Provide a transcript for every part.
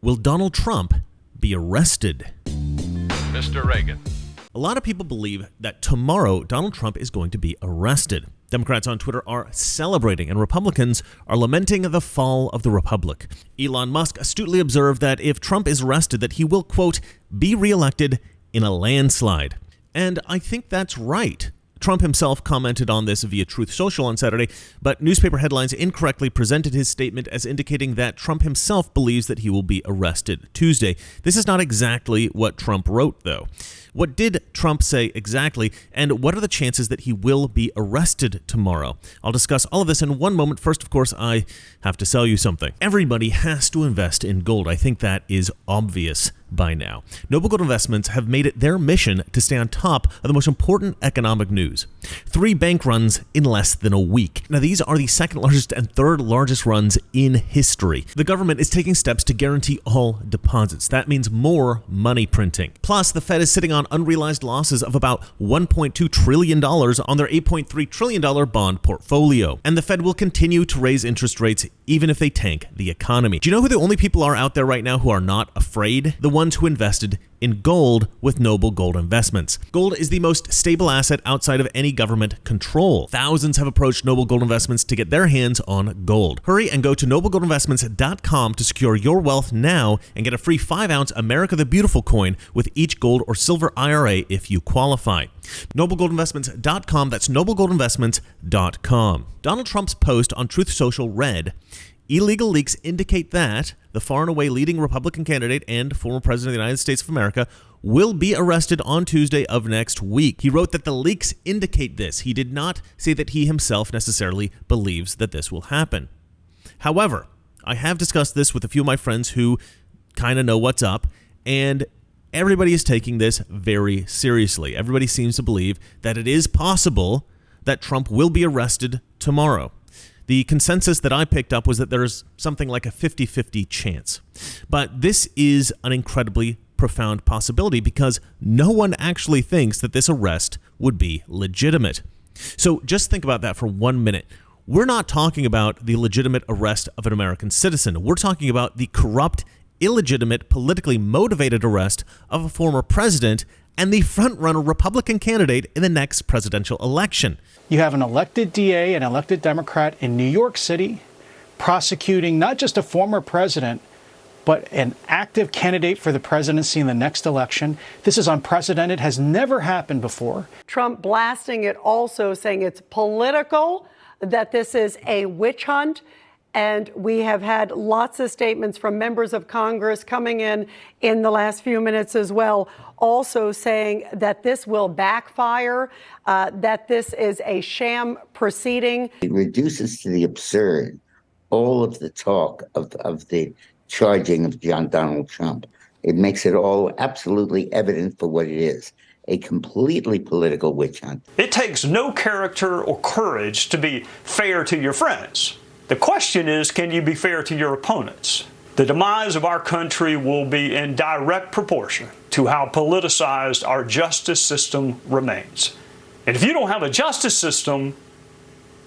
Will Donald Trump be arrested? Mr. Reagan. A lot of people believe that tomorrow Donald Trump is going to be arrested. Democrats on Twitter are celebrating and Republicans are lamenting the fall of the republic. Elon Musk astutely observed that if Trump is arrested, that he will, quote, be reelected in a landslide. And I think that's right. Trump himself commented on this via Truth Social on Saturday, but newspaper headlines incorrectly presented his statement as indicating that Trump himself believes that he will be arrested Tuesday. This is not exactly what Trump wrote, though. What did Trump say exactly, and what are the chances that he will be arrested tomorrow? I'll discuss all of this in one moment. First, of course, I have to sell you something. Everybody has to invest in gold. I think that is obvious by now. Noble Gold Investments have made it their mission to stay on top of the most important economic news. 3 bank runs in less than a week. Now, these are the second largest and third largest runs in history. The government is taking steps to guarantee all deposits. That means more money printing. Plus, the Fed is sitting on unrealized losses of about $1.2 trillion on their $8.3 trillion bond portfolio. And the Fed will continue to raise interest rates even if they tank the economy. Do you know who the only people are out there right now who are not afraid? The ones who invested in gold with Noble Gold Investments. Gold is the most stable asset outside of any government control. Thousands have approached Noble Gold Investments to get their hands on gold. Hurry and go to noblegoldinvestments.com to secure your wealth now and get a free 5-ounce America the Beautiful coin with each gold or silver IRA if you qualify. noblegoldinvestments.com, that's noblegoldinvestments.com. Donald Trump's post on Truth Social read, illegal leaks indicate that the far and away leading Republican candidate and former president of the United States of America will be arrested on Tuesday of next week. He wrote that the leaks indicate this. He did not say that he himself necessarily believes that this will happen. However, I have discussed this with a few of my friends who kind of know what's up, and everybody is taking this very seriously. Everybody seems to believe that it is possible that Trump will be arrested tomorrow. The consensus that I picked up was that there's something like a 50-50 chance. But this is an incredibly profound possibility because no one actually thinks that this arrest would be legitimate. So just think about that for 1 minute. We're not talking about the legitimate arrest of an American citizen. We're talking about the corrupt, illegitimate, politically motivated arrest of a former president and the front-runner Republican candidate in the next presidential election. You have an elected DA, an elected Democrat in New York City prosecuting not just a former president, but an active candidate for the presidency in the next election. This is unprecedented, has never happened before. Trump blasting it also, saying it's political, that this is a witch hunt. And we have had lots of statements from members of Congress coming in the last few minutes as well, also saying that this will backfire, that this is a sham proceeding. It reduces to the absurd all of the talk of the charging of Donald Trump. It makes it all absolutely evident for what it is. A completely political witch hunt. It takes no character or courage to be fair to your friends. The question is, can you be fair to your opponents? The demise of our country will be in direct proportion to how politicized our justice system remains. And if you don't have a justice system,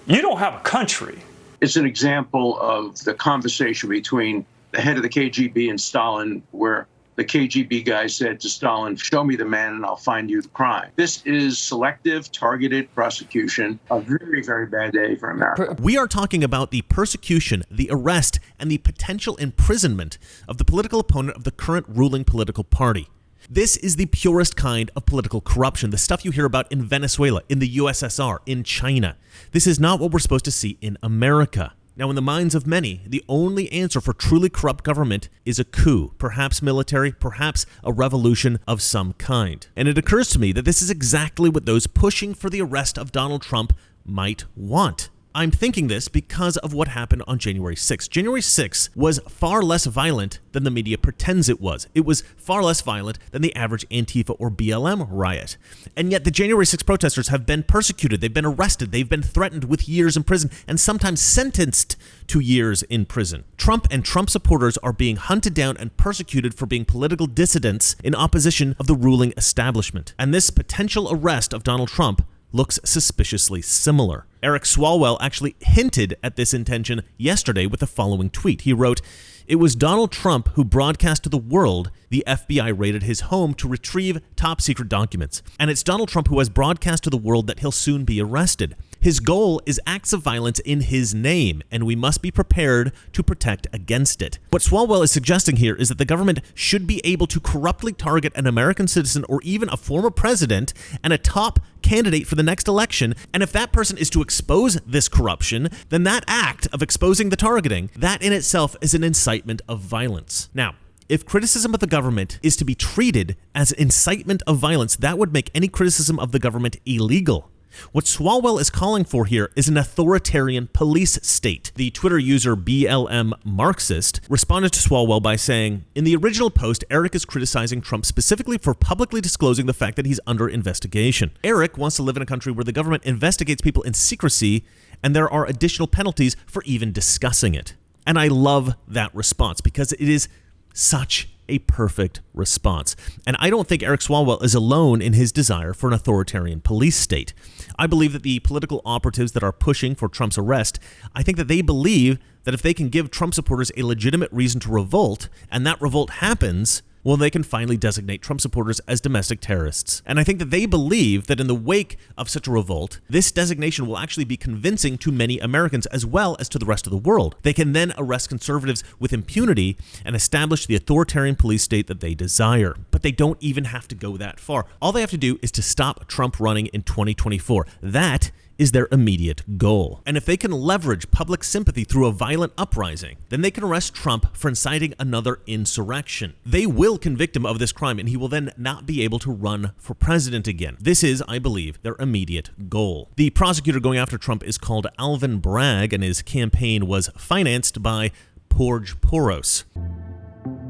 you don't have a country. It's an example of the conversation between the head of the KGB and Stalin, where the KGB guy said to Stalin, show me the man and I'll find you the crime. This is selective, targeted prosecution. A very, very bad day for America. We are talking about the persecution, the arrest, and the potential imprisonment of the political opponent of the current ruling political party. This is the purest kind of political corruption, the stuff you hear about in Venezuela, in the USSR, in China. This is not what we're supposed to see in America. Now, in the minds of many, the only answer for truly corrupt government is a coup, perhaps military, perhaps a revolution of some kind. And it occurs to me that this is exactly what those pushing for the arrest of Donald Trump might want. I'm thinking this because of what happened on January 6th. January 6th was far less violent than the media pretends it was. It was far less violent than the average Antifa or BLM riot. And yet the January 6th protesters have been persecuted, they've been arrested, they've been threatened with years in prison, and sometimes sentenced to years in prison. Trump and Trump supporters are being hunted down and persecuted for being political dissidents in opposition of the ruling establishment. And this potential arrest of Donald Trump looks suspiciously similar. Eric Swalwell actually hinted at this intention yesterday with the following tweet. He wrote, It was Donald Trump who broadcast to the world the FBI raided his home to retrieve top-secret documents. And it's Donald Trump who has broadcast to the world that he'll soon be arrested. His goal is acts of violence in his name, and we must be prepared to protect against it. What Swalwell is suggesting here is that the government should be able to corruptly target an American citizen or even a former president and a top candidate for the next election, and if that person is to expose this corruption, then that act of exposing the targeting, that in itself is an incitement of violence. Now, if criticism of the government is to be treated as incitement of violence, that would make any criticism of the government illegal. What Swalwell is calling for here is an authoritarian police state. The Twitter user BLM Marxist responded to Swalwell by saying, in the original post, Eric is criticizing Trump specifically for publicly disclosing the fact that he's under investigation. Eric wants to live in a country where the government investigates people in secrecy and there are additional penalties for even discussing it. And I love that response because it is such a perfect response. And I don't think Eric Swalwell is alone in his desire for an authoritarian police state. I believe that the political operatives that are pushing for Trump's arrest, I think that they believe that if they can give Trump supporters a legitimate reason to revolt, and that revolt happens, well, they can finally designate Trump supporters as domestic terrorists. And I think that they believe that in the wake of such a revolt, this designation will actually be convincing to many Americans as well as to the rest of the world. They can then arrest conservatives with impunity and establish the authoritarian police state that they desire. But they don't even have to go that far. All they have to do is to stop Trump running in 2024. That is their immediate goal. And if they can leverage public sympathy through a violent uprising, then they can arrest Trump for inciting another insurrection. They will convict him of this crime, and he will then not be able to run for president again. This is, I believe, their immediate goal. The prosecutor going after Trump is called Alvin Bragg, and his campaign was financed by George Soros.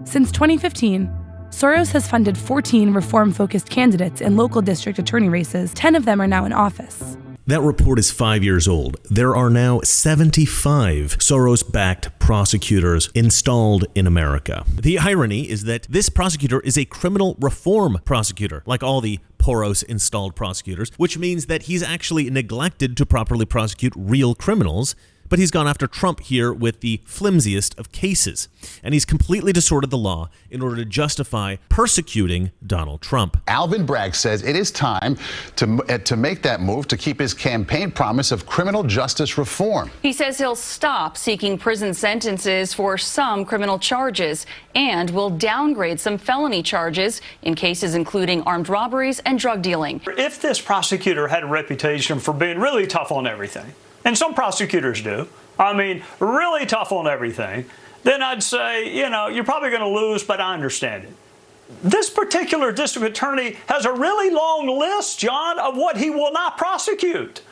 Since 2015, Soros has funded 14 reform-focused candidates in local district attorney races. 10 of them are now in office. That report is 5 years old. There are now 75 Soros-backed prosecutors installed in America. The irony is that this prosecutor is a criminal reform prosecutor, like all the Soros-installed prosecutors, which means that he's actually neglected to properly prosecute real criminals. But he's gone after Trump here with the flimsiest of cases. And he's completely distorted the law in order to justify persecuting Donald Trump. Alvin Bragg says it is time to make that move to keep his campaign promise of criminal justice reform. He says he'll stop seeking prison sentences for some criminal charges and will downgrade some felony charges in cases including armed robberies and drug dealing. If this prosecutor had a reputation for being really tough on everything, and some prosecutors do, really tough on everything, then I'd say, you're probably going to lose, but I understand it. This particular district attorney has a really long list, John, of what he will not prosecute.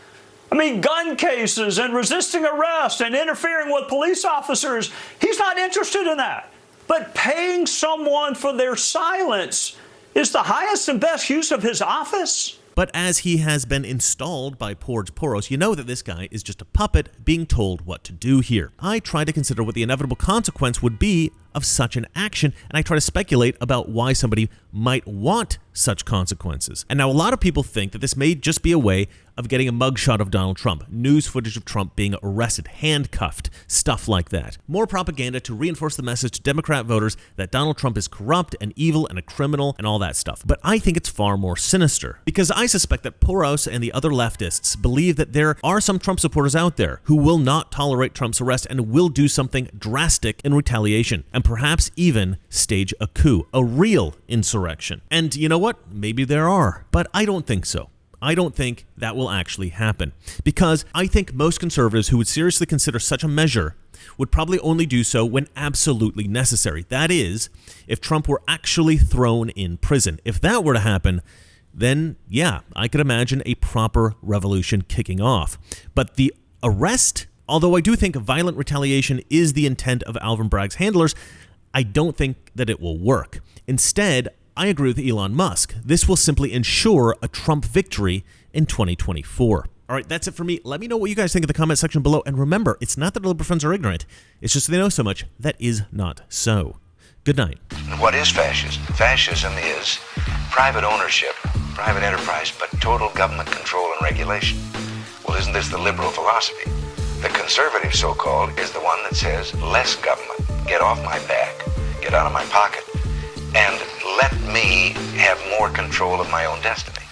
Gun cases and resisting arrest and interfering with police officers. He's not interested in that. But paying someone for their silence is the highest and best use of his office. But as he has been installed by George Soros, you know that this guy is just a puppet being told what to do here. I try to consider what the inevitable consequence would be of such an action, and I try to speculate about why somebody might want such consequences. And now a lot of people think that this may just be a way of getting a mugshot of Donald Trump, news footage of Trump being arrested, handcuffed, stuff like that. More propaganda to reinforce the message to Democrat voters that Donald Trump is corrupt and evil and a criminal and all that stuff. But I think it's far more sinister, because I suspect that Soros and the other leftists believe that there are some Trump supporters out there who will not tolerate Trump's arrest and will do something drastic in retaliation, and perhaps even stage a coup, a real insurrection. And you know what? Maybe there are, but I don't think so. I don't think that will actually happen, because I think most conservatives who would seriously consider such a measure would probably only do so when absolutely necessary. That is, if Trump were actually thrown in prison. If that were to happen, then yeah, I could imagine a proper revolution kicking off. But the arrest, although I do think violent retaliation is the intent of Alvin Bragg's handlers, I don't think that it will work. Instead, I agree with Elon Musk. This will simply ensure a Trump victory in 2024. All right, that's it for me. Let me know what you guys think in the comment section below. And remember, it's not that liberal friends are ignorant. It's just they know so much that is not so. Good night. What is fascism? Fascism is private ownership, private enterprise, but total government control and regulation. Well, isn't this the liberal philosophy? The conservative, so-called, is the one that says less government. get off my back, get out of my pocket, and let me have more control of my own destiny.